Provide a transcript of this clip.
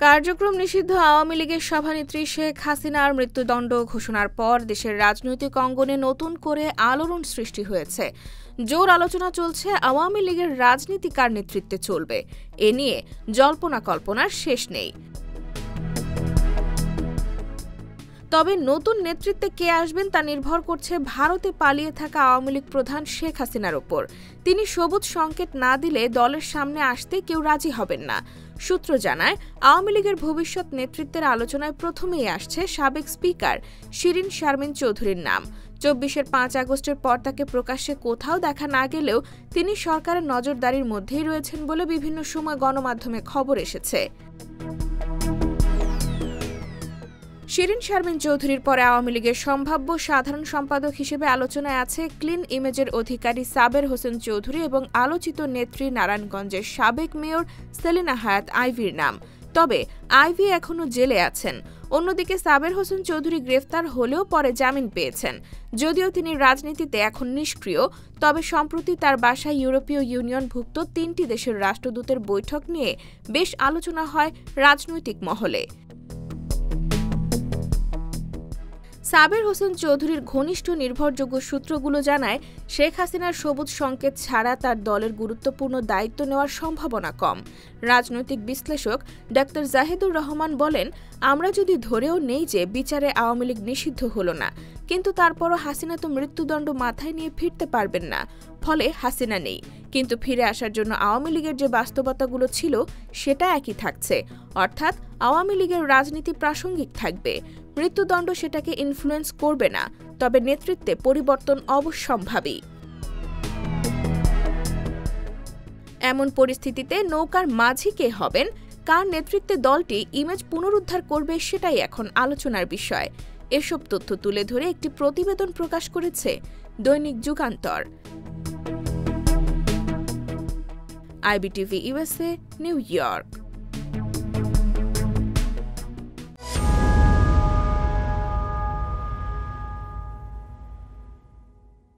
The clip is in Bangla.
কার্যক্রম নিষিদ্ধ আওয়ামী লীগের সভানেত্রী শেখ হাসিনার মৃত্যুদণ্ড ঘোষণার পর দেশের রাজনৈতিক অঙ্গনে নতুন করে আলোড়ন সৃষ্টি হয়েছে। জোর আলোচনা চলছে আওয়ামী লীগের রাজনীতি কার নেতৃত্বে চলবে। এ নিয়ে জল্পনা কল্পনার শেষ নেই। তবে নতুন নেতৃত্বে কে আসবেন তা নির্ভর করছে ভারতে পালিয়ে থাকা আওয়ামী লীগ প্রধান শেখ হাসিনার ওপর। তিনি সবুজ সংকেত না দিলে দলের সামনে আসতে কেউ রাজি হবেন না। সূত্র জানায়, আওয়ামী লীগের ভবিষ্যৎ নেতৃত্বের আলোচনায় প্রথমেই আসছে সাবেক স্পিকার শিরীন শারমিন চৌধুরীর নাম। ২৪-এর ৫ আগস্টের পর তাকে প্রকাশ্যে কোথাও দেখা না গেলেও তিনি সরকারের নজরদারির মধ্যেই রয়েছেন বলে বিভিন্ন সময় গণমাধ্যমে খবর এসেছে। শিরীন শারমিন চৌধুরীর পরে আওয়ামী লীগের সম্ভাব্য সাধারণ সম্পাদক হিসেবে আলোচনায় আছে ক্লিন ইমেজের অধিকারী সাবের হোসেন চৌধুরী এবং আলোচিত নেত্রী নারায়ণগঞ্জের সাবেক মেয়র সেলিনা হায়াত আইভীর নাম। তবে আইভী এখনও জেলে আছেন। অন্যদিকে সাবের হোসেন চৌধুরী গ্রেফতার হলেও পরে জামিন পেয়েছেন। যদিও তিনি রাজনীতিতে এখন নিষ্ক্রিয়, তবে সম্প্রতি তার বাসায় ইউরোপীয় ইউনিয়নভুক্ত ৩টি দেশের রাষ্ট্রদূতের বৈঠক নিয়ে বেশ আলোচনা হয় রাজনৈতিক মহলে। সাবের হোসেন চৌধুরীর ঘনিষ্ঠ নির্ভরযোগ্য সূত্রগুলো জানায়, শেখ হাসিনার সবুজ সংকেত ছাড়া তার দলের গুরুত্বপূর্ণ দায়িত্ব নেওয়ার সম্ভাবনা কম। রাজনৈতিক বিশ্লেষক ডাক্তার জাহিদুর রহমান বলেন, আমরা যদি ধরেও নেই যে বিচারে আওয়ামী লীগ নিষিদ্ধ হলো না, কিন্তু তারপরও হাসিনা তো মৃত্যুদণ্ড মাথায় নিয়ে ফিরতে পারবেন না। ফলে হাসিনা নেই, কিন্তু ফিরে আসার জন্য আওয়ামী লীগের যে বাস্তবতাগুলো ছিল সেটা একই থাকছে। অর্থাৎ আওয়ামী লীগের রাজনীতি প্রাসঙ্গিক থাকবে। মৃত্যুদণ্ড সেটাকে ইনফ্লুয়েন্স করবে না, তবে নেতৃত্বে পরিবর্তন অবশ্যম্ভাবী। এমন পরিস্থিতিতে নৌকার মাঝি কে হবেন, কার নেতৃত্বে দলটি ইমেজ পুনরুদ্ধার করবে, সেটাই এখন আলোচনার বিষয়। এসব তথ্য তুলে ধরে একটি প্রতিবেদন প্রকাশ করেছে দৈনিক Jugantor. IBTV USA, New York.